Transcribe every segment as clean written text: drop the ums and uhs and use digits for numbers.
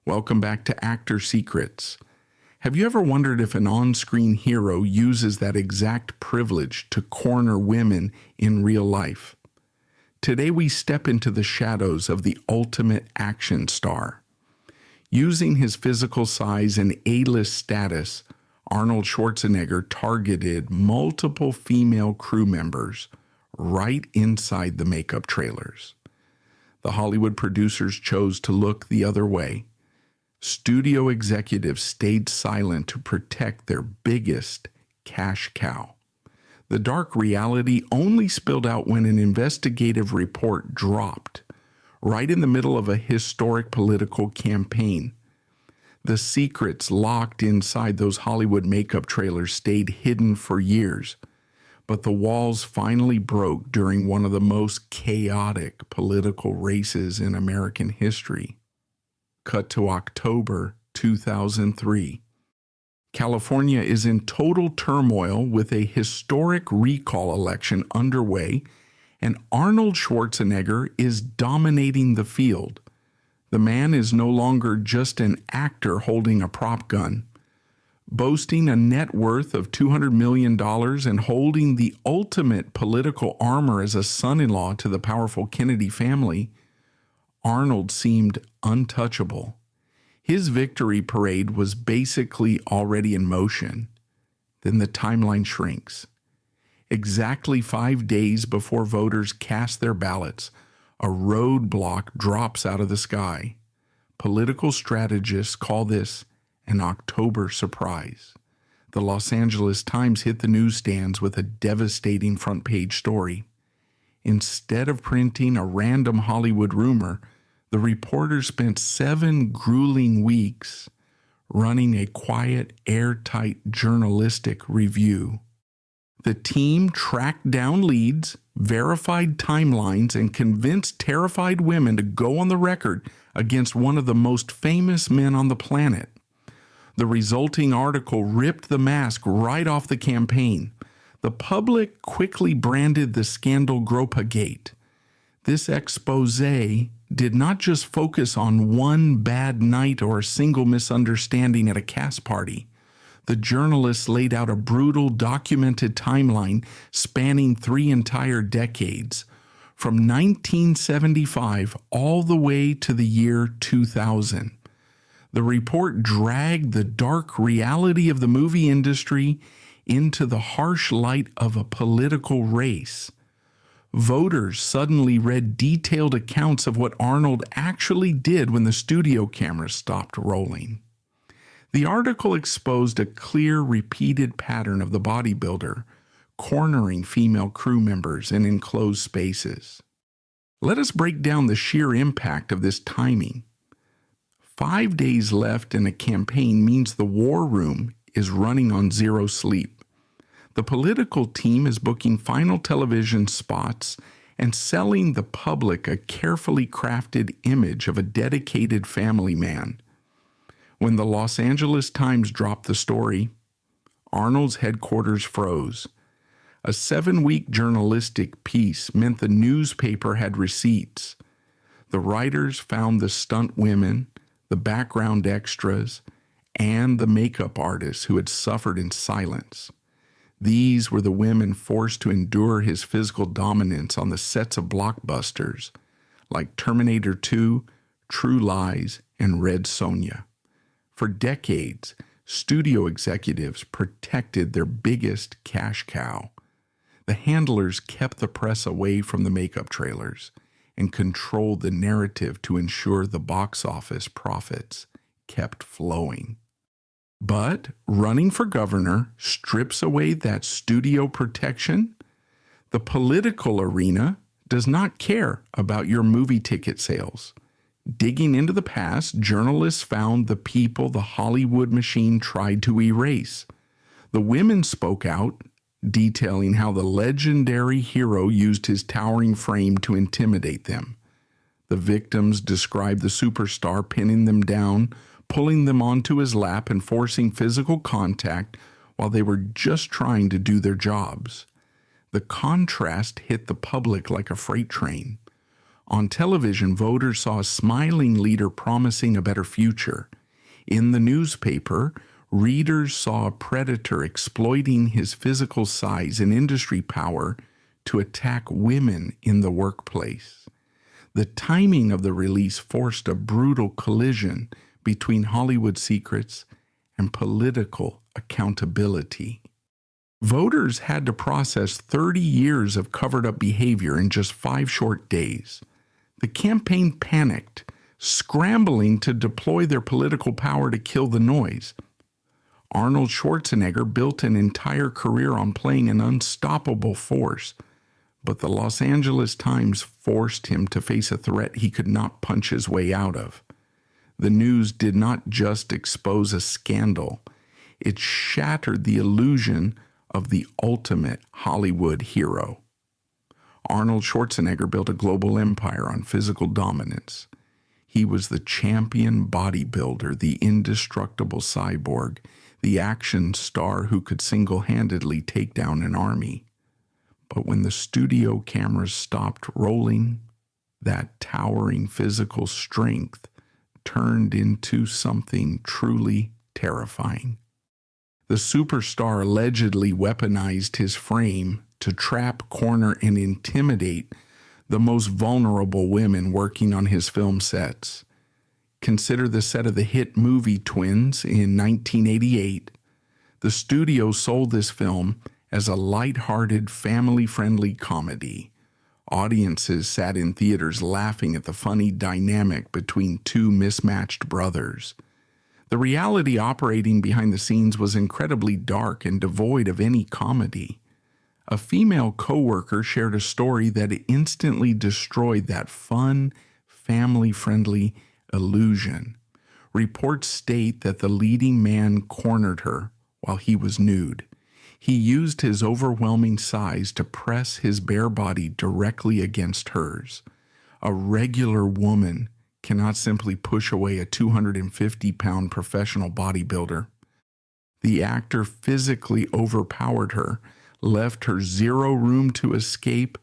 Welcome back to Actor Secrets. Have you ever wondered if an on-screen hero uses that exact privilege to corner women in real life? Today we step into the shadows of the ultimate action star. Using his physical size and A-list status, Arnold Schwarzenegger targeted multiple female crew members right inside the makeup trailers. The Hollywood producers chose to look the other way. Studio executives stayed silent to protect their biggest cash cow. The dark reality only spilled out when an investigative report dropped, right in the middle of a historic political campaign. The secrets locked inside those Hollywood makeup trailers stayed hidden for years, but the walls finally broke during one of the most chaotic political races in American history. Cut to October 2003. California is in total turmoil with a historic recall election underway, and Arnold Schwarzenegger is dominating the field. The man is no longer just an actor holding a prop gun. Boasting a net worth of $200 million and holding the ultimate political armor as a son-in-law to the powerful Kennedy family, Arnold seemed untouchable. His victory parade was basically already in motion. Then the timeline shrinks. Exactly 5 days before voters cast their ballots, a roadblock drops out of the sky. Political strategists call this an October surprise. The Los Angeles Times hit the newsstands with a devastating front-page story. Instead of printing a random Hollywood rumor, the reporters spent 7 grueling weeks running a quiet, airtight journalistic review. The team tracked down leads, verified timelines, and convinced terrified women to go on the record against one of the most famous men on the planet. The resulting article ripped the mask right off the campaign. The public quickly branded the scandal Gropagate. This expose did not just focus on one bad night or a single misunderstanding at a cast party. The journalists laid out a brutal, documented timeline spanning 3 entire decades, from 1975 all the way to the year 2000. The report dragged the dark reality of the movie industry into the harsh light of a political race. Voters suddenly read detailed accounts of what Arnold actually did when the studio cameras stopped rolling. The article exposed a clear, repeated pattern of the bodybuilder cornering female crew members in enclosed spaces. Let us break down the sheer impact of this timing. 5 days left in a campaign means the war room is running on zero sleep. The political team is booking final television spots and selling the public a carefully crafted image of a dedicated family man. When the Los Angeles Times dropped the story, Arnold's headquarters froze. A 7-week journalistic piece meant the newspaper had receipts. The writers found the stunt women, the background extras, and the makeup artists who had suffered in silence. These were the women forced to endure his physical dominance on the sets of blockbusters like Terminator 2, True Lies, and Red Sonja. For decades, studio executives protected their biggest cash cow. The handlers kept the press away from the makeup trailers and controlled the narrative to ensure the box office profits kept flowing. But running for governor strips away that studio protection. The political arena does not care about your movie ticket sales. Digging into the past, journalists found the people the Hollywood machine tried to erase. The women spoke out, detailing how the legendary hero used his towering frame to intimidate them. The victims described the superstar pinning them down, pulling them onto his lap and forcing physical contact while they were just trying to do their jobs. The contrast hit the public like a freight train. On television, voters saw a smiling leader promising a better future. In the newspaper, readers saw a predator exploiting his physical size and industry power to attack women in the workplace. The timing of the release forced a brutal collision between Hollywood secrets and political accountability. Voters had to process 30 years of covered-up behavior in just 5 short days. The campaign panicked, scrambling to deploy their political power to kill the noise. Arnold Schwarzenegger built an entire career on playing an unstoppable force, but the Los Angeles Times forced him to face a threat he could not punch his way out of. The news did not just expose a scandal, it shattered the illusion of the ultimate Hollywood hero. Arnold Schwarzenegger built a global empire on physical dominance. He was the champion bodybuilder, the indestructible cyborg, the action star who could single-handedly take down an army. But when the studio cameras stopped rolling, that towering physical strength turned into something truly terrifying. The superstar allegedly weaponized his frame to trap, corner, and intimidate the most vulnerable women working on his film sets. Consider the set of the hit movie Twins in 1988. The studio sold this film as a light-hearted, family-friendly comedy. Audiences sat in theaters laughing at the funny dynamic between two mismatched brothers. The reality operating behind the scenes was incredibly dark and devoid of any comedy. A female coworker shared a story that instantly destroyed that fun, family-friendly illusion. Reports state that the leading man cornered her while he was nude. He used his overwhelming size to press his bare body directly against hers. A regular woman cannot simply push away a 250-pound professional bodybuilder. The actor physically overpowered her, left her zero room to escape,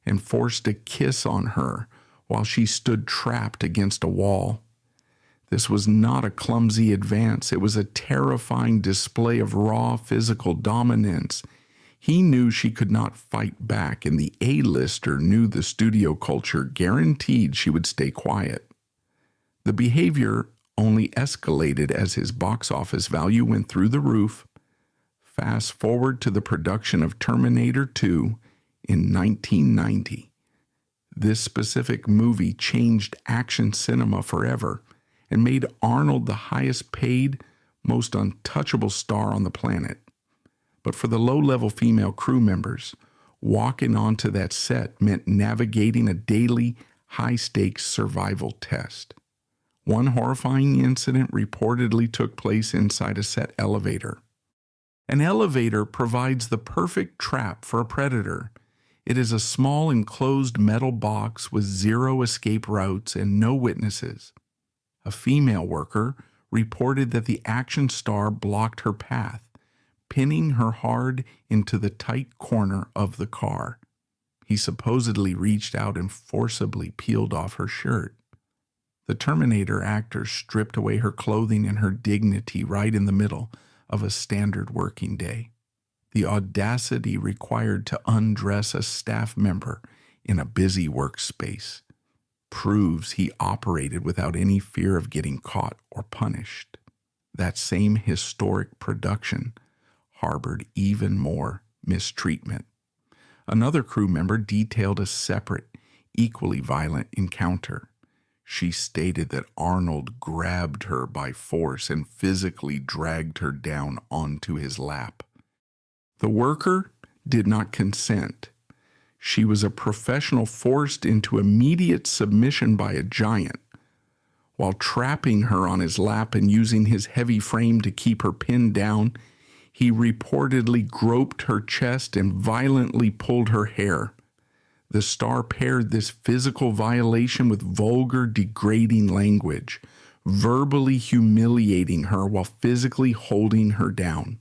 and forced a kiss on her while she stood trapped against a wall. This was not a clumsy advance. It was a terrifying display of raw physical dominance. He knew she could not fight back, and the A-lister knew the studio culture guaranteed she would stay quiet. The behavior only escalated as his box office value went through the roof. Fast forward to the production of Terminator 2 in 1990. This specific movie changed action cinema forever and made Arnold the highest paid, most untouchable star on the planet. But for the low-level female crew members, walking onto that set meant navigating a daily, high-stakes survival test. One horrifying incident reportedly took place inside a set elevator. An elevator provides the perfect trap for a predator. It is a small enclosed metal box with 0 escape routes and no witnesses. A female worker reported that the action star blocked her path, pinning her hard into the tight corner of the car. He supposedly reached out and forcibly peeled off her shirt. The Terminator actor stripped away her clothing and her dignity right in the middle of a standard working day. The audacity required to undress a staff member in a busy workspace proves he operated without any fear of getting caught or punished. That same historic production harbored even more mistreatment. Another crew member detailed a separate, equally violent encounter. She stated that Arnold grabbed her by force and physically dragged her down onto his lap. The worker did not consent. She was a professional forced into immediate submission by a giant. While trapping her on his lap and using his heavy frame to keep her pinned down, he reportedly groped her chest and violently pulled her hair. The star paired this physical violation with vulgar, degrading language, verbally humiliating her while physically holding her down.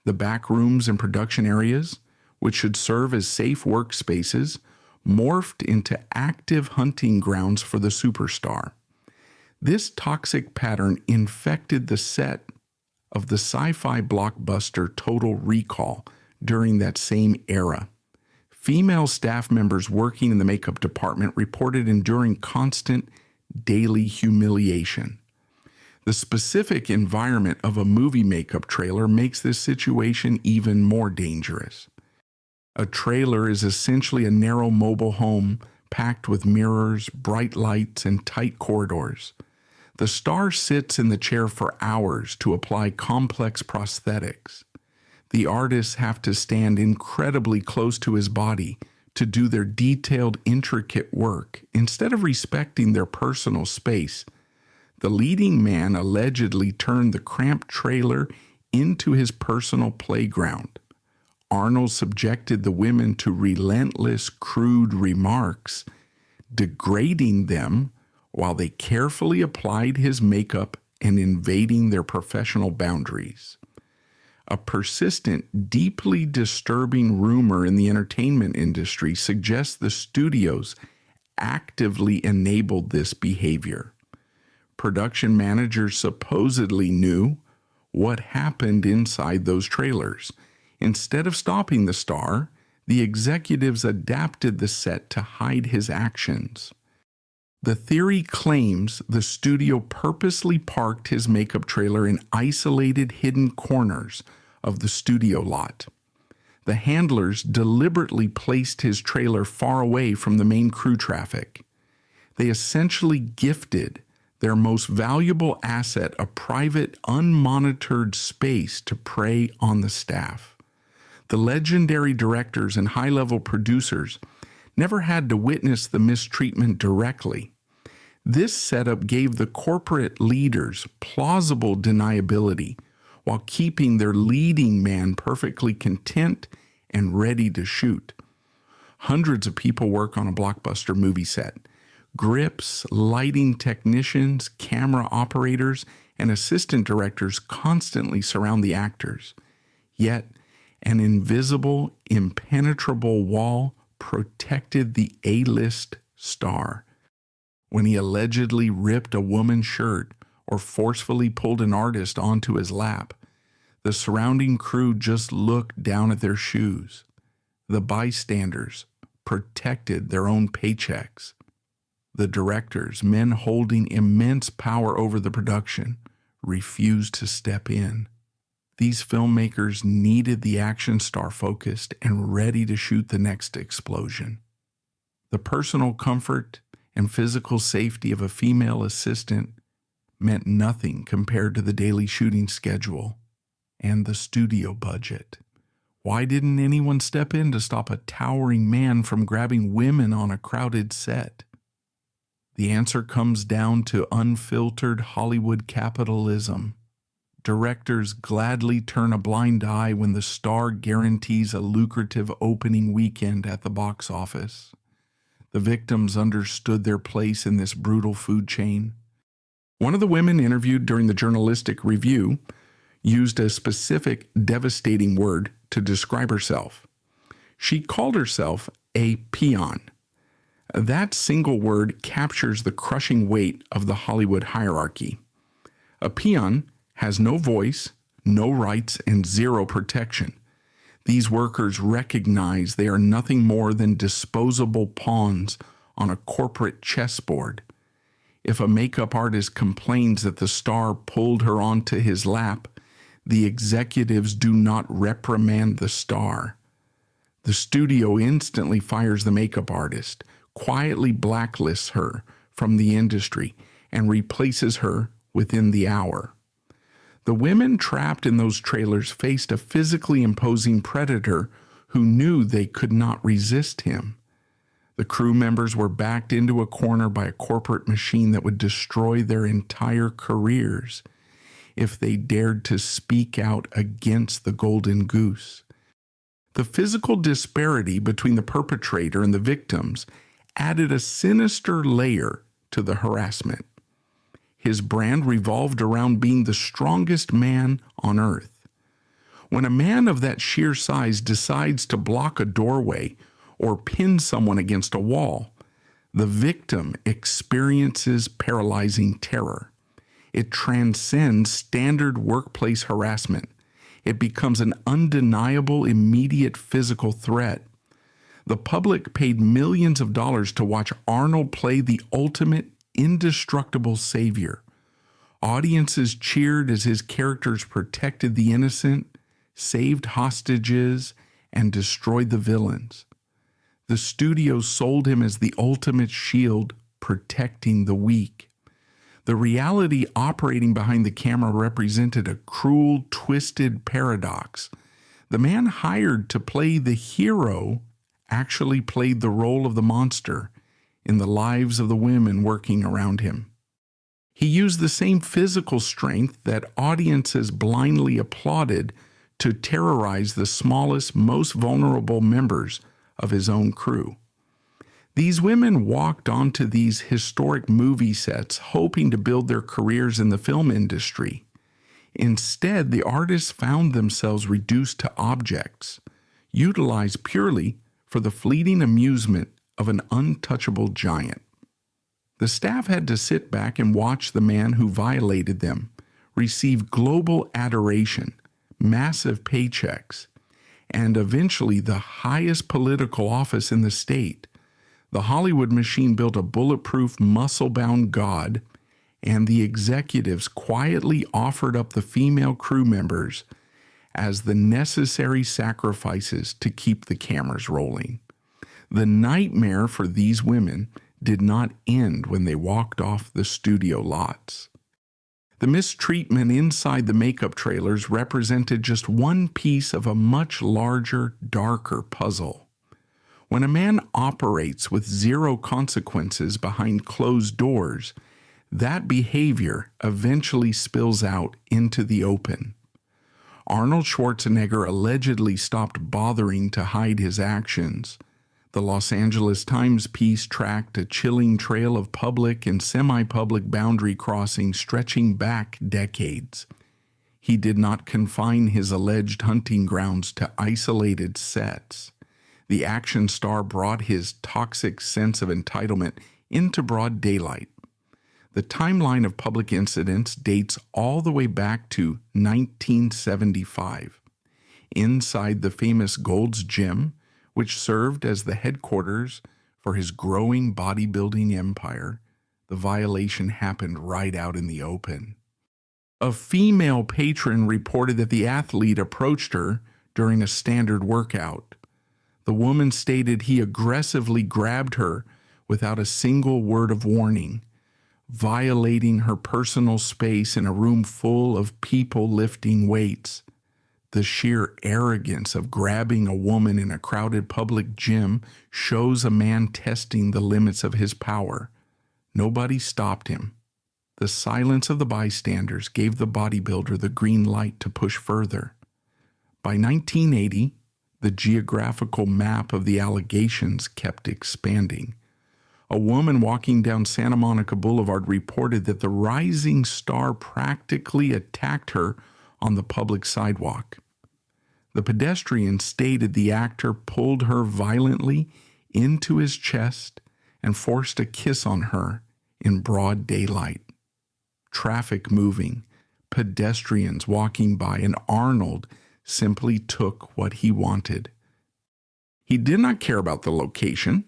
The back rooms and production areas, which should serve as safe workspaces, morphed into active hunting grounds for the superstar. This toxic pattern infected the set of the sci-fi blockbuster Total Recall during that same era. Female staff members working in the makeup department reported enduring constant daily humiliation. The specific environment of a movie makeup trailer makes this situation even more dangerous. A trailer is essentially a narrow mobile home packed with mirrors, bright lights, and tight corridors. The star sits in the chair for hours to apply complex prosthetics. The artists have to stand incredibly close to his body to do their detailed, intricate work. Instead of respecting their personal space, the leading man allegedly turned the cramped trailer into his personal playground. Arnold subjected the women to relentless, crude remarks, degrading them while they carefully applied his makeup and invading their professional boundaries. A persistent, deeply disturbing rumor in the entertainment industry suggests the studios actively enabled this behavior. Production managers supposedly knew what happened inside those trailers. Instead of stopping the star, the executives adapted the set to hide his actions. The theory claims the studio purposely parked his makeup trailer in isolated, hidden corners of the studio lot. The handlers deliberately placed his trailer far away from the main crew traffic. They essentially gifted their most valuable asset, a private, unmonitored space to prey on the staff. The legendary directors and high-level producers never had to witness the mistreatment directly. This setup gave the corporate leaders plausible deniability while keeping their leading man perfectly content and ready to shoot. Hundreds of people work on a blockbuster movie set. Grips, lighting technicians, camera operators, and assistant directors constantly surround the actors. Yet, an invisible, impenetrable wall protected the A-list star. When he allegedly ripped a woman's shirt or forcefully pulled an artist onto his lap, the surrounding crew just looked down at their shoes. The bystanders protected their own paychecks. The directors, men holding immense power over the production, refused to step in. These filmmakers needed the action star focused and ready to shoot the next explosion. The personal comfort and physical safety of a female assistant meant nothing compared to the daily shooting schedule and the studio budget. Why didn't anyone step in to stop a towering man from grabbing women on a crowded set? The answer comes down to unfiltered Hollywood capitalism. Directors gladly turn a blind eye when the star guarantees a lucrative opening weekend at the box office. The victims understood their place in this brutal food chain. One of the women interviewed during the journalistic review used a specific, devastating word to describe herself. She called herself a peon. That single word captures the crushing weight of the Hollywood hierarchy. A peon has no voice, no rights, and zero protection. These workers recognize they are nothing more than disposable pawns on a corporate chessboard. If a makeup artist complains that the star pulled her onto his lap, the executives do not reprimand the star. The studio instantly fires the makeup artist, quietly blacklists her from the industry, and replaces her within the hour. The women trapped in those trailers faced a physically imposing predator who knew they could not resist him. The crew members were backed into a corner by a corporate machine that would destroy their entire careers if they dared to speak out against the golden goose. The physical disparity between the perpetrator and the victims added a sinister layer to the harassment. His brand revolved around being the strongest man on earth. When a man of that sheer size decides to block a doorway or pin someone against a wall, the victim experiences paralyzing terror. It transcends standard workplace harassment. It becomes an undeniable, immediate physical threat. The public paid millions of dollars to watch Arnold play the ultimate indestructible savior. Audiences cheered as his characters protected the innocent, saved hostages, and destroyed the villains. The studio sold him as the ultimate shield, protecting the weak. The reality operating behind the camera represented a cruel, twisted paradox. The man hired to play the hero actually played the role of the monster in the lives of the women working around him. He used the same physical strength that audiences blindly applauded to terrorize the smallest, most vulnerable members of his own crew. These women walked onto these historic movie sets hoping to build their careers in the film industry. Instead, the artists found themselves reduced to objects, utilized purely for the fleeting amusement of an untouchable giant. The staff had to sit back and watch the man who violated them receive global adoration, massive paychecks, and eventually the highest political office in the state. The Hollywood machine built a bulletproof, muscle-bound god, and the executives quietly offered up the female crew members as the necessary sacrifices to keep the cameras rolling. The nightmare for these women did not end when they walked off the studio lots. The mistreatment inside the makeup trailers represented just one piece of a much larger, darker puzzle. When a man operates with zero consequences behind closed doors, that behavior eventually spills out into the open. Arnold Schwarzenegger allegedly stopped bothering to hide his actions. The Los Angeles Times piece tracked a chilling trail of public and semi-public boundary crossing stretching back decades. He did not confine his alleged hunting grounds to isolated sets. The action star brought his toxic sense of entitlement into broad daylight. The timeline of public incidents dates all the way back to 1975. Inside the famous Gold's Gym, which served as the headquarters for his growing bodybuilding empire, the violation happened right out in the open. A female patron reported that the athlete approached her during a standard workout. The woman stated he aggressively grabbed her without a single word of warning, violating her personal space in a room full of people lifting weights. The sheer arrogance of grabbing a woman in a crowded public gym shows a man testing the limits of his power. Nobody stopped him. The silence of the bystanders gave the bodybuilder the green light to push further. By 1980, the geographical map of the allegations kept expanding. A woman walking down Santa Monica Boulevard reported that the rising star practically attacked her on the public sidewalk. The pedestrian stated the actor pulled her violently into his chest and forced a kiss on her in broad daylight. Traffic moving, pedestrians walking by, and Arnold simply took what he wanted. He did not care about the location,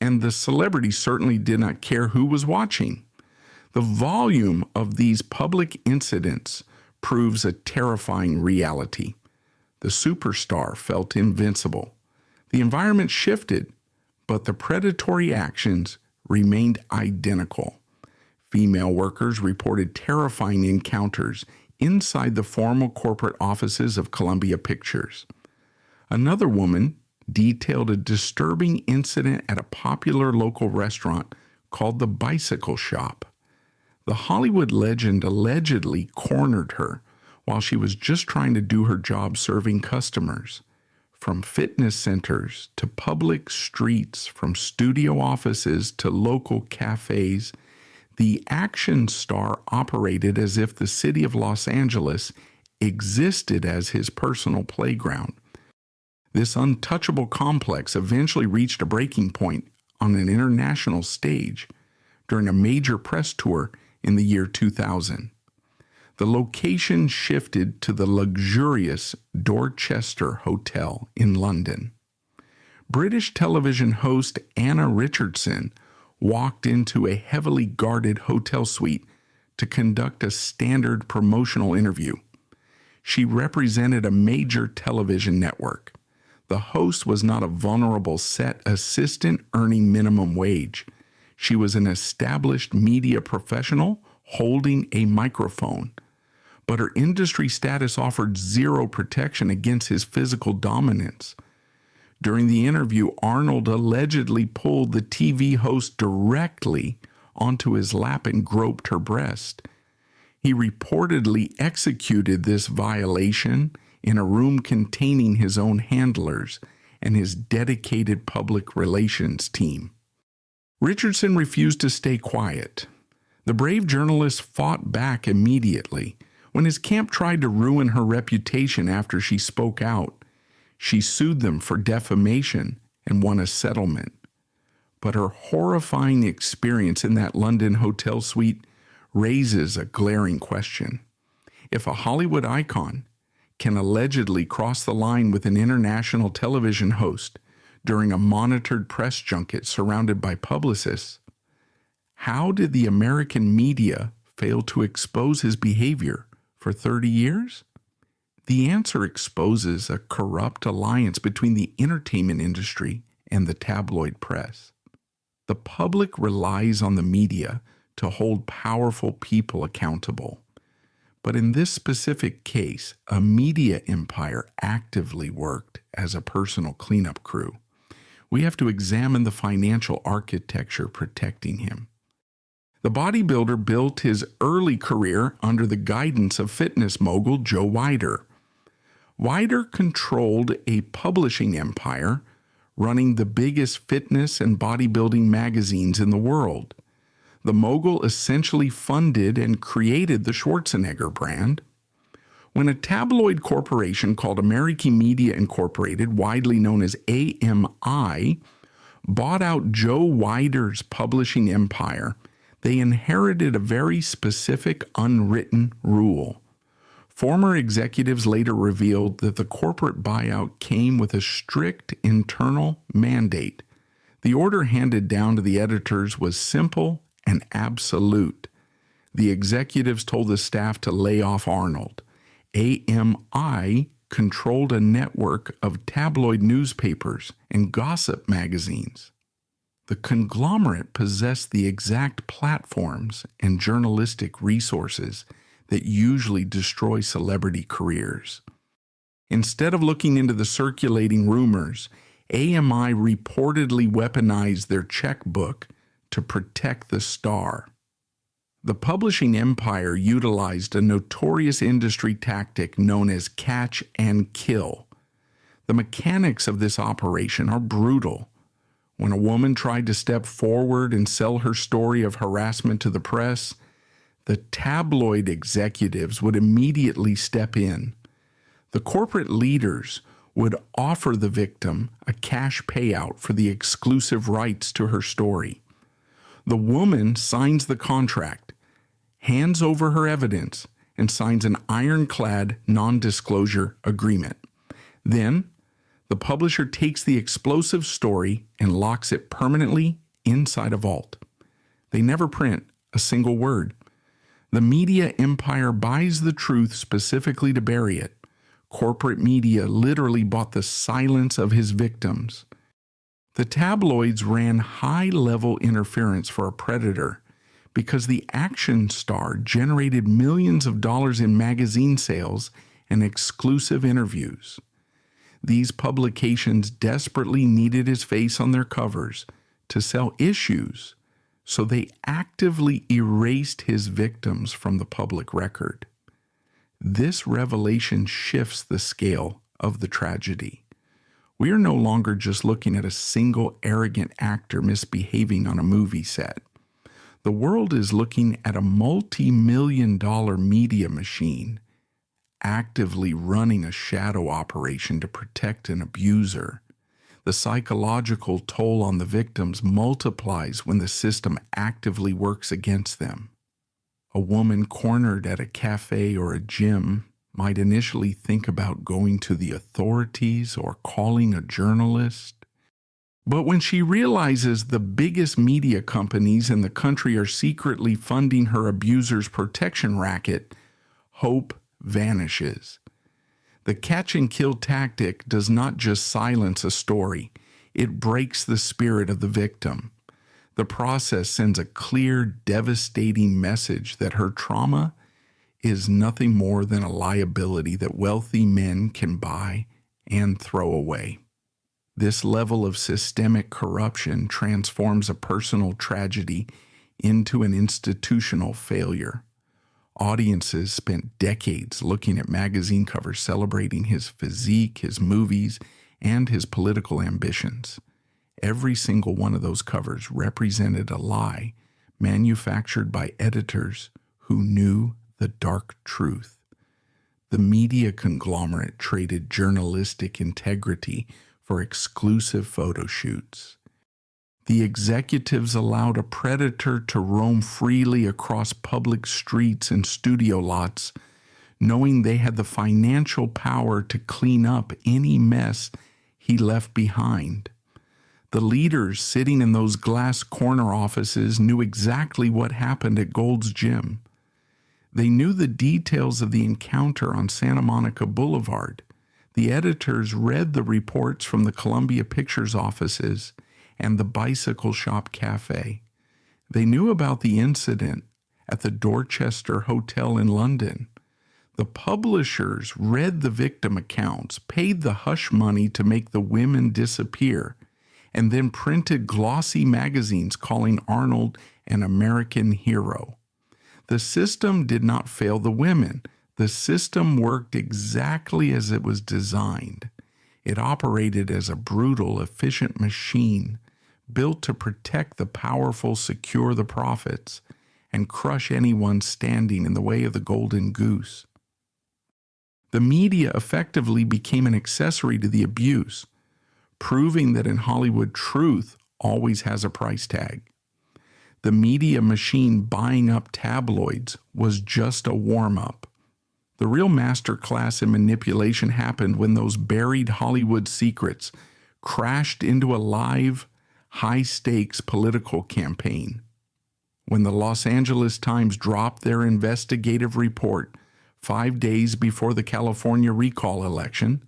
and the celebrity certainly did not care who was watching. The volume of these public incidents proves a terrifying reality. The superstar felt invincible. The environment shifted, but the predatory actions remained identical. Female workers reported terrifying encounters inside the formal corporate offices of Columbia Pictures. Another woman detailed a disturbing incident at a popular local restaurant called the Bicycle Shop. The Hollywood legend allegedly cornered her while she was just trying to do her job serving customers. From fitness centers to public streets, from studio offices to local cafes, the action star operated as if the city of Los Angeles existed as his personal playground. This untouchable complex eventually reached a breaking point on an international stage during a major press tour in the year 2000. The location shifted to the luxurious Dorchester Hotel in London. British television host Anna Richardson walked into a heavily guarded hotel suite to conduct a standard promotional interview. She represented a major television network. The host was not a vulnerable set assistant earning minimum wage. She was an established media professional holding a microphone. But her industry status offered zero protection against his physical dominance. During the interview, Arnold allegedly pulled the TV host directly onto his lap and groped her breast. He reportedly executed this violation in a room containing his own handlers and his dedicated public relations team. Richardson refused to stay quiet. The brave journalist fought back immediately. When his camp tried to ruin her reputation after she spoke out, she sued them for defamation and won a settlement. But her horrifying experience in that London hotel suite raises a glaring question. If a Hollywood icon can allegedly cross the line with an international television host during a monitored press junket surrounded by publicists, how did the American media fail to expose his behavior for 30 years? The answer exposes a corrupt alliance between the entertainment industry and the tabloid press. The public relies on the media to hold powerful people accountable. But in this specific case, a media empire actively worked as a personal cleanup crew. We have to examine the financial architecture protecting him. The bodybuilder built his early career under the guidance of fitness mogul Joe Weider. Weider controlled a publishing empire, running the biggest fitness and bodybuilding magazines in the world. The mogul essentially funded and created the Schwarzenegger brand. When a tabloid corporation called American Media Incorporated, widely known as AMI, bought out Joe Weider's publishing empire, they inherited a very specific unwritten rule. Former executives later revealed that the corporate buyout came with a strict internal mandate. The order handed down to the editors was simple and absolute. The executives told the staff to lay off Arnold. AMI controlled a network of tabloid newspapers and gossip magazines. The conglomerate possessed the exact platforms and journalistic resources that usually destroy celebrity careers. Instead of looking into the circulating rumors, AMI reportedly weaponized their checkbook to protect the star. The publishing empire utilized a notorious industry tactic known as catch and kill. The mechanics of this operation are brutal. When a woman tried to step forward and sell her story of harassment to the press, the tabloid executives would immediately step in. The corporate leaders would offer the victim a cash payout for the exclusive rights to her story. The woman signs the contract, hands over her evidence, and signs an ironclad non-disclosure agreement. Then, the publisher takes the explosive story and locks it permanently inside a vault. They never print a single word. The media empire buys the truth specifically to bury it. Corporate media literally bought the silence of his victims. The tabloids ran high-level interference for a predator because the action star generated millions of dollars in magazine sales and exclusive interviews. These publications desperately needed his face on their covers to sell issues, so they actively erased his victims from the public record. This revelation shifts the scale of the tragedy. We are no longer just looking at a single arrogant actor misbehaving on a movie set. The world is looking at a multi-million-dollar media machine actively running a shadow operation to protect an abuser. The psychological toll on the victims multiplies when the system actively works against them. A woman cornered at a cafe or a gym might initially think about going to the authorities or calling a journalist. But when she realizes the biggest media companies in the country are secretly funding her abuser's protection racket, hope vanishes. The catch and kill tactic does not just silence a story, it breaks the spirit of the victim. The process sends a clear, devastating message that her trauma is nothing more than a liability that wealthy men can buy and throw away. This level of systemic corruption transforms a personal tragedy into an institutional failure. Audiences spent decades looking at magazine covers celebrating his physique, his movies, and his political ambitions. Every single one of those covers represented a lie manufactured by editors who knew the dark truth. The media conglomerate traded journalistic integrity for exclusive photo shoots. The executives allowed a predator to roam freely across public streets and studio lots, knowing they had the financial power to clean up any mess he left behind. The leaders sitting in those glass corner offices knew exactly what happened at Gold's Gym. They knew the details of the encounter on Santa Monica Boulevard. The editors read the reports from the Columbia Pictures offices and the Bicycle Shop Cafe. They knew about the incident at the Dorchester Hotel in London. The publishers read the victim accounts, paid the hush money to make the women disappear, and then printed glossy magazines calling Arnold an American hero. The system did not fail the women. The system worked exactly as it was designed. It operated as a brutal, efficient machine built to protect the powerful, secure the profits, and crush anyone standing in the way of the golden goose. The media effectively became an accessory to the abuse, proving that in Hollywood truth always has a price tag. The media machine buying up tabloids was just a warm-up. The real masterclass in manipulation happened when those buried Hollywood secrets crashed into a live, high-stakes political campaign. When the Los Angeles Times dropped their investigative report 5 days before the California recall election,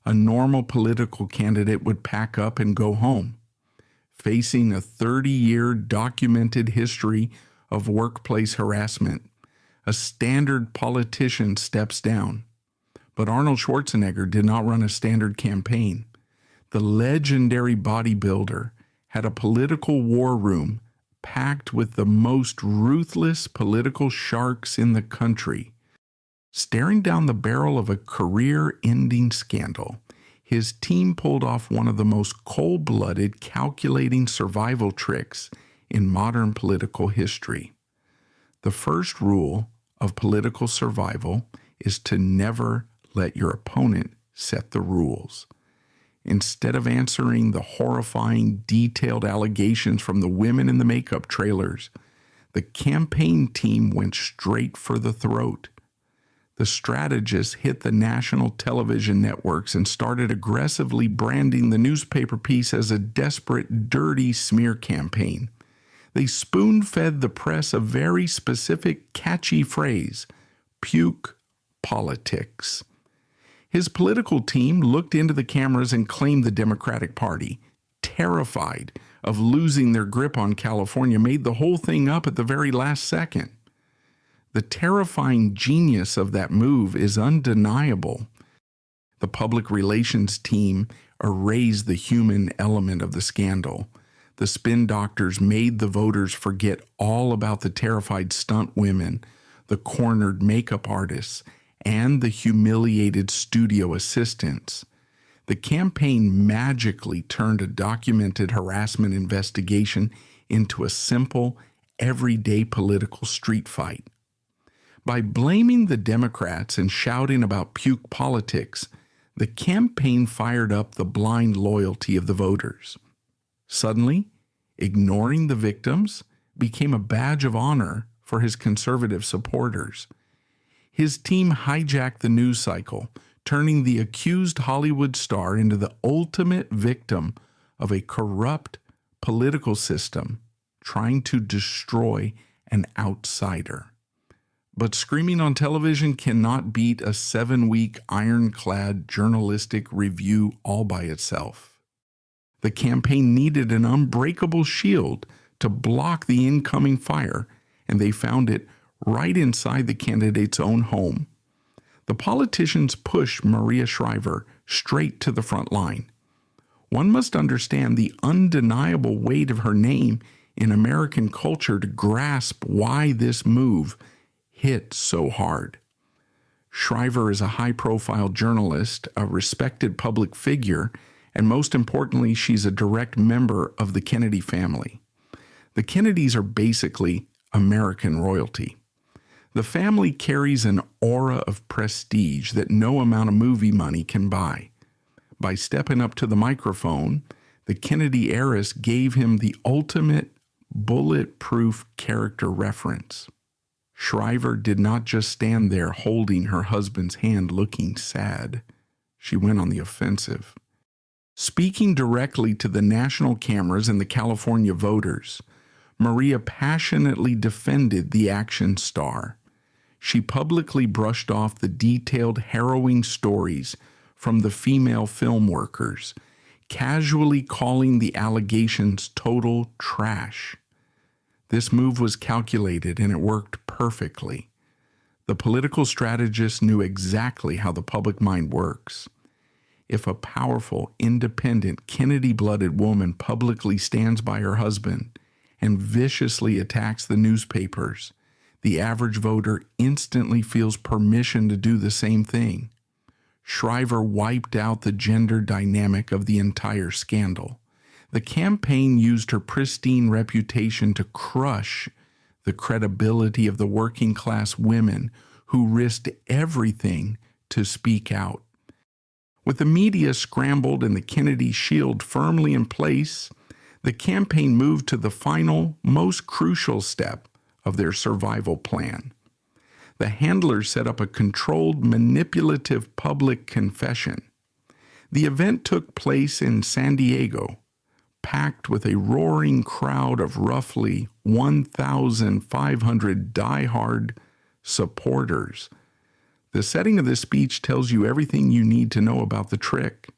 a normal political candidate would pack up and go home, facing a 30-year documented history of workplace harassment. A standard politician steps down. But Arnold Schwarzenegger did not run a standard campaign. The legendary bodybuilder had a political war room packed with the most ruthless political sharks in the country. Staring down the barrel of a career-ending scandal, his team pulled off one of the most cold-blooded, calculating survival tricks in modern political history. The first rule of political survival is to never let your opponent set the rules. Instead of answering the horrifying, detailed allegations from the women in the makeup trailers, the campaign team went straight for the throat. The strategists hit the national television networks and started aggressively branding the newspaper piece as a desperate, dirty smear campaign. They spoon-fed the press a very specific, catchy phrase, puke politics. His political team looked into the cameras and claimed the Democratic Party, terrified of losing their grip on California, made the whole thing up at the very last second. The terrifying genius of that move is undeniable. The public relations team erased the human element of the scandal. The spin doctors made the voters forget all about the terrified stunt women, the cornered makeup artists, and the humiliated studio assistants. The campaign magically turned a documented harassment investigation into a simple, everyday political street fight. By blaming the Democrats and shouting about puke politics, the campaign fired up the blind loyalty of the voters. Suddenly, ignoring the victims became a badge of honor for his conservative supporters. His team hijacked the news cycle, turning the accused Hollywood star into the ultimate victim of a corrupt political system trying to destroy an outsider. But screaming on television cannot beat a 7-week ironclad journalistic review all by itself. The campaign needed an unbreakable shield to block the incoming fire, and they found it right inside the candidate's own home. The politicians pushed Maria Shriver straight to the front line. One must understand the undeniable weight of her name in American culture to grasp why this move hit so hard. Shriver is a high-profile journalist, a respected public figure, and most importantly, she's a direct member of the Kennedy family. The Kennedys are basically American royalty. The family carries an aura of prestige that no amount of movie money can buy. By stepping up to the microphone, the Kennedy heiress gave him the ultimate bulletproof character reference. Shriver did not just stand there holding her husband's hand looking sad. She went on the offensive. Speaking directly to the national cameras and the California voters, Maria passionately defended the action star. She publicly brushed off the detailed, harrowing stories from the female film workers, casually calling the allegations total trash. This move was calculated and it worked perfectly. The political strategist knew exactly how the public mind works. If a powerful, independent, Kennedy-blooded woman publicly stands by her husband and viciously attacks the newspapers, the average voter instantly feels permission to do the same thing. Shriver wiped out the gender dynamic of the entire scandal. The campaign used her pristine reputation to crush the credibility of the working-class women who risked everything to speak out. With the media scrambled and the Kennedy shield firmly in place, the campaign moved to the final, most crucial step of their survival plan. The handlers set up a controlled, manipulative public confession. The event took place in San Diego, packed with a roaring crowd of roughly 1,500 die-hard supporters. The setting of this speech tells you everything you need to know about the trick.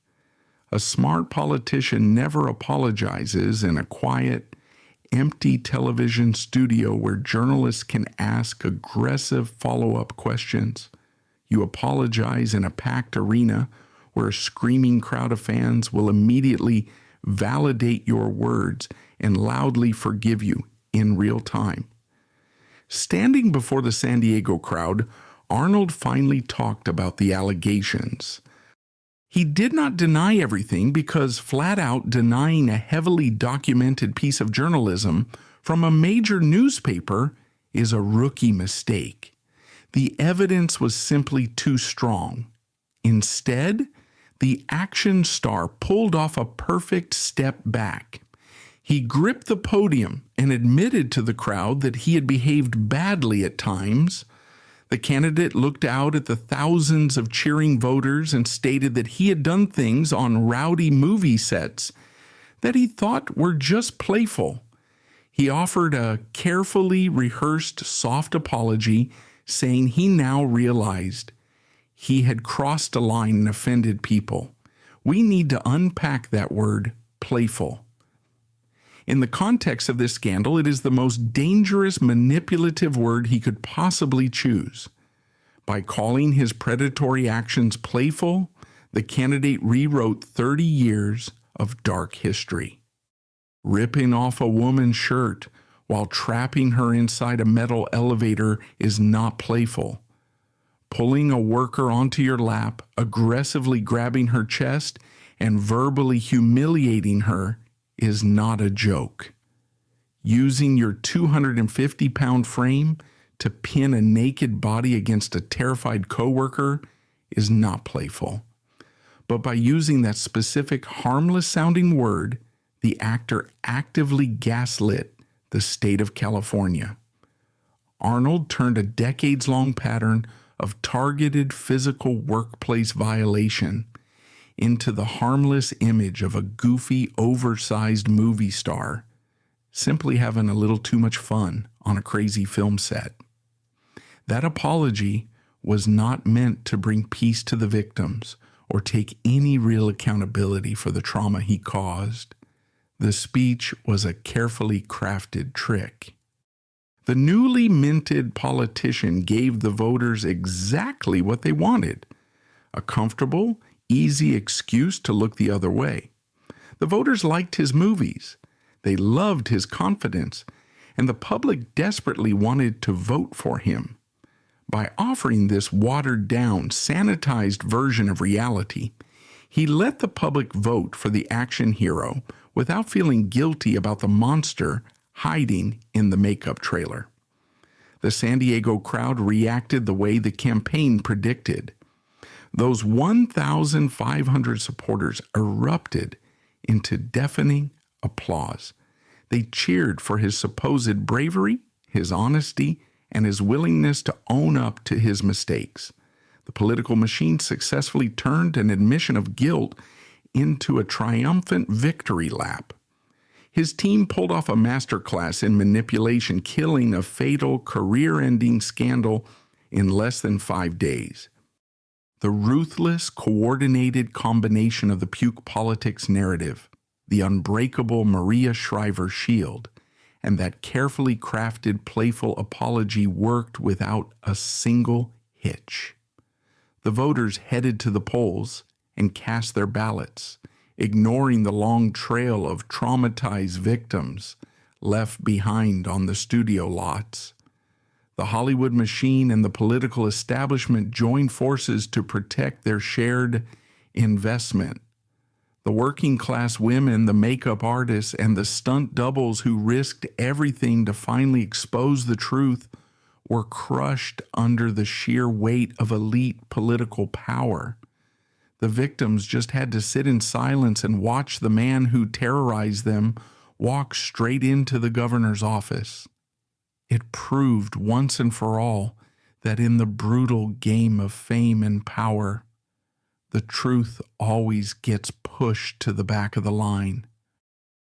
A smart politician never apologizes in a quiet, empty television studio where journalists can ask aggressive follow-up questions. You apologize in a packed arena where a screaming crowd of fans will immediately validate your words and loudly forgive you in real time. Standing before the San Diego crowd, Arnold finally talked about the allegations. He did not deny everything because flat out denying a heavily documented piece of journalism from a major newspaper is a rookie mistake. The evidence was simply too strong. Instead, the action star pulled off a perfect step back. He gripped the podium and admitted to the crowd that he had behaved badly at times. The candidate looked out at the thousands of cheering voters and stated that he had done things on rowdy movie sets that he thought were just playful. He offered a carefully rehearsed soft apology, saying he now realized he had crossed a line and offended people. We need to unpack that word, playful. In the context of this scandal, it is the most dangerous, manipulative word he could possibly choose. By calling his predatory actions playful, the candidate rewrote 30 years of dark history. Ripping off a woman's shirt while trapping her inside a metal elevator is not playful. Pulling a worker onto your lap, aggressively grabbing her chest, and verbally humiliating her is not a joke. Using your 250-pound frame to pin a naked body against a terrified coworker is not playful. But by using that specific harmless-sounding word, the actor actively gaslit the state of California. Arnold turned a decades-long pattern of targeted physical workplace violation into the harmless image of a goofy, oversized movie star simply having a little too much fun on a crazy film set. That apology was not meant to bring peace to the victims or take any real accountability for the trauma he caused. The speech was a carefully crafted trick. The newly minted politician gave the voters exactly what they wanted: a comfortable, easy excuse to look the other way. The voters liked his movies. They loved his confidence, and the public desperately wanted to vote for him. By offering this watered-down, sanitized version of reality, he let the public vote for the action hero without feeling guilty about the monster hiding in the makeup trailer. The San Diego crowd reacted the way the campaign predicted. Those 1,500 supporters erupted into deafening applause. They cheered for his supposed bravery, his honesty, and his willingness to own up to his mistakes. The political machine successfully turned an admission of guilt into a triumphant victory lap. His team pulled off a masterclass in manipulation, killing a fatal, career-ending scandal in less than 5 days. The ruthless, coordinated combination of the puke politics narrative, the unbreakable Maria Shriver shield, and that carefully crafted, playful apology worked without a single hitch. The voters headed to the polls and cast their ballots, ignoring the long trail of traumatized victims left behind on the studio lots. The Hollywood machine and the political establishment joined forces to protect their shared investment. The working-class women, the makeup artists, and the stunt doubles who risked everything to finally expose the truth were crushed under the sheer weight of elite political power. The victims just had to sit in silence and watch the man who terrorized them walk straight into the governor's office. It proved once and for all that in the brutal game of fame and power, the truth always gets pushed to the back of the line.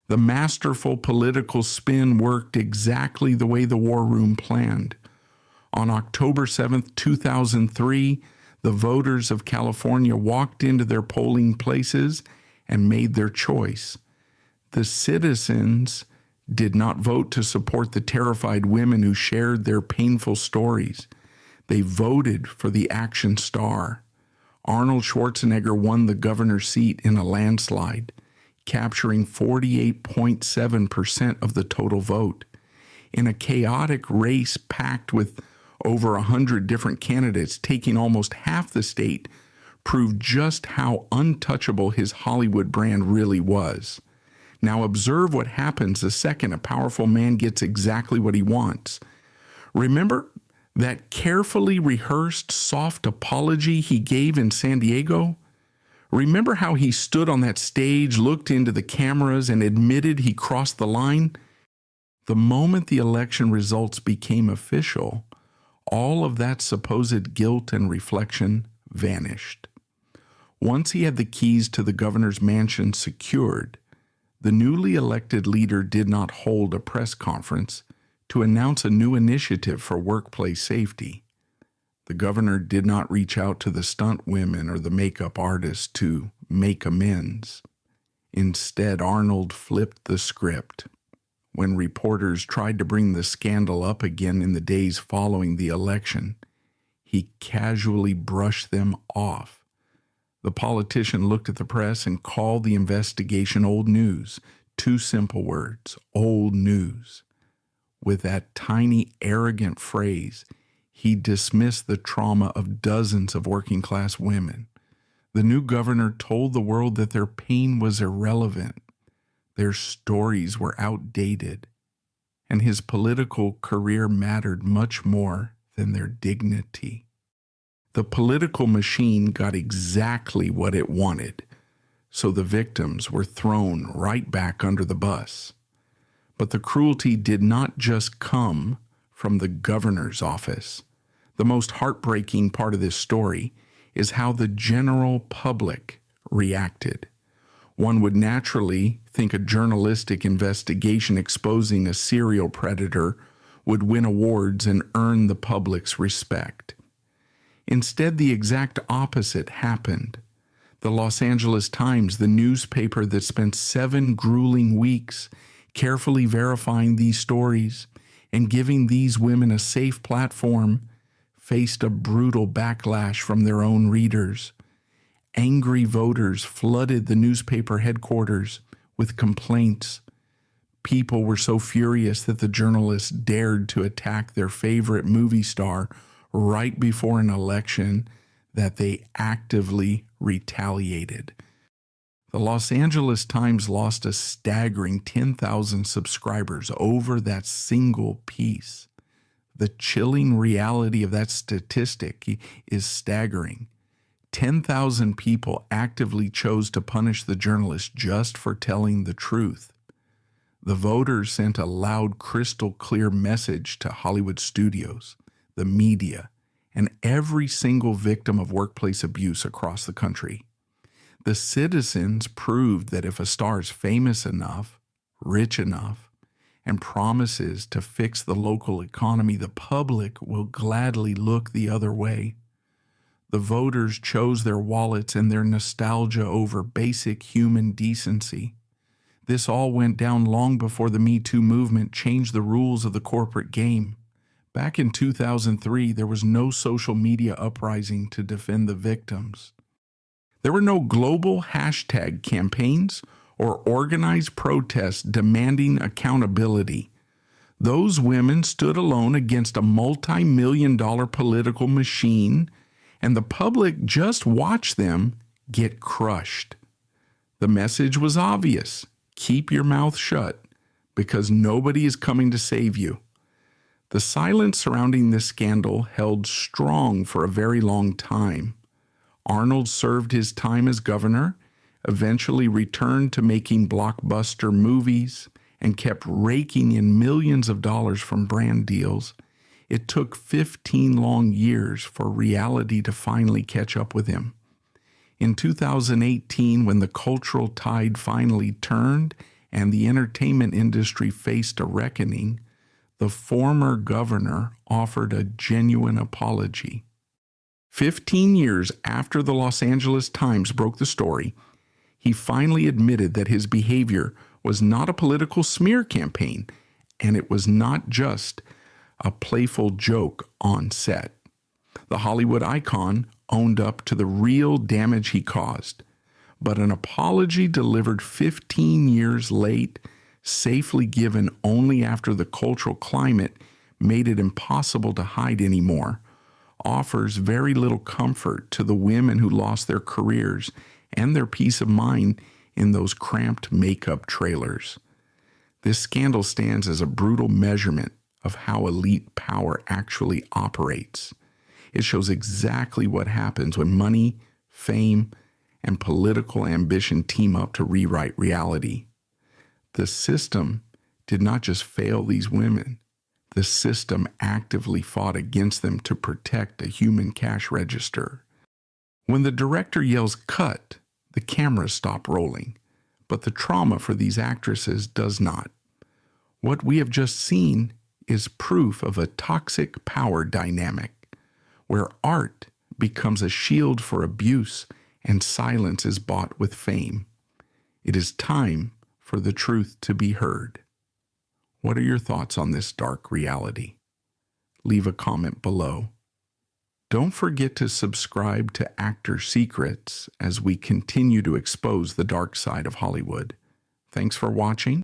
The masterful political spin worked exactly the way the war room planned. On October 7th, 2003, the voters of California walked into their polling places and made their choice. The citizens did not vote to support the terrified women who shared their painful stories. They voted for the action star. Arnold Schwarzenegger won the governor's seat in a landslide, capturing 48.7% of the total vote. In a chaotic race packed with over 100 different candidates taking almost half the state, proved just how untouchable his Hollywood brand really was. Now observe what happens the second a powerful man gets exactly what he wants. Remember that carefully rehearsed soft apology he gave in San Diego? Remember how he stood on that stage, looked into the cameras, and admitted he crossed the line? The moment the election results became official, all of that supposed guilt and reflection vanished. Once he had the keys to the governor's mansion secured, the newly elected leader did not hold a press conference to announce a new initiative for workplace safety. The governor did not reach out to the stunt women or the makeup artists to make amends. Instead, Arnold flipped the script. When reporters tried to bring the scandal up again in the days following the election, he casually brushed them off. The politician looked at the press and called the investigation old news. 2 simple words, old news. With that tiny, arrogant phrase, he dismissed the trauma of dozens of working-class women. The new governor told the world that their pain was irrelevant. Their stories were outdated. and his political career mattered much more than their dignity. The political machine got exactly what it wanted, so the victims were thrown right back under the bus. But the cruelty did not just come from the governor's office. The most heartbreaking part of this story is how the general public reacted. One would naturally think a journalistic investigation exposing a serial predator would win awards and earn the public's respect. Instead, the exact opposite happened. The Los Angeles Times, the newspaper that spent 7 grueling weeks carefully verifying these stories and giving these women a safe platform, faced a brutal backlash from their own readers. Angry voters flooded the newspaper headquarters with complaints. People were so furious that the journalists dared to attack their favorite movie star right before an election that they actively retaliated. The Los Angeles Times lost a staggering 10,000 subscribers over that single piece. The chilling reality of that statistic is staggering. 10,000 people actively chose to punish the journalist just for telling the truth. The voters sent a loud, crystal clear message to Hollywood studios, the media, and every single victim of workplace abuse across the country. The citizens proved that if a star is famous enough, rich enough, and promises to fix the local economy, the public will gladly look the other way. The voters chose their wallets and their nostalgia over basic human decency. This all went down long before the Me Too movement changed the rules of the corporate game. Back in 2003, there was no social media uprising to defend the victims. There were no global hashtag campaigns or organized protests demanding accountability. Those women stood alone against a multi-million-dollar political machine, and the public just watched them get crushed. The message was obvious: keep your mouth shut, because nobody is coming to save you. The silence surrounding this scandal held strong for a very long time. Arnold served his time as governor, eventually returned to making blockbuster movies, and kept raking in millions of dollars from brand deals. It took 15 long years for reality to finally catch up with him. In 2018, when the cultural tide finally turned and the entertainment industry faced a reckoning, the former governor offered a genuine apology. 15 years after the Los Angeles Times broke the story, he finally admitted that his behavior was not a political smear campaign, and it was not just a playful joke on set. The Hollywood icon owned up to the real damage he caused, but an apology delivered 15 years late, safely given only after the cultural climate made it impossible to hide anymore, offers very little comfort to the women who lost their careers and their peace of mind in those cramped makeup trailers. This scandal stands as a brutal measurement of how elite power actually operates. It shows exactly what happens when money, fame, and political ambition team up to rewrite reality. The system did not just fail these women. The system actively fought against them to protect a human cash register. When the director yells "cut," the cameras stop rolling, but the trauma for these actresses does not. What we have just seen is proof of a toxic power dynamic, where art becomes a shield for abuse and silence is bought with fame. It is time for the truth to be heard. What are your thoughts on this dark reality? Leave a comment below. Don't forget to subscribe to Actor Secrets as we continue to expose the dark side of Hollywood. Thanks for watching.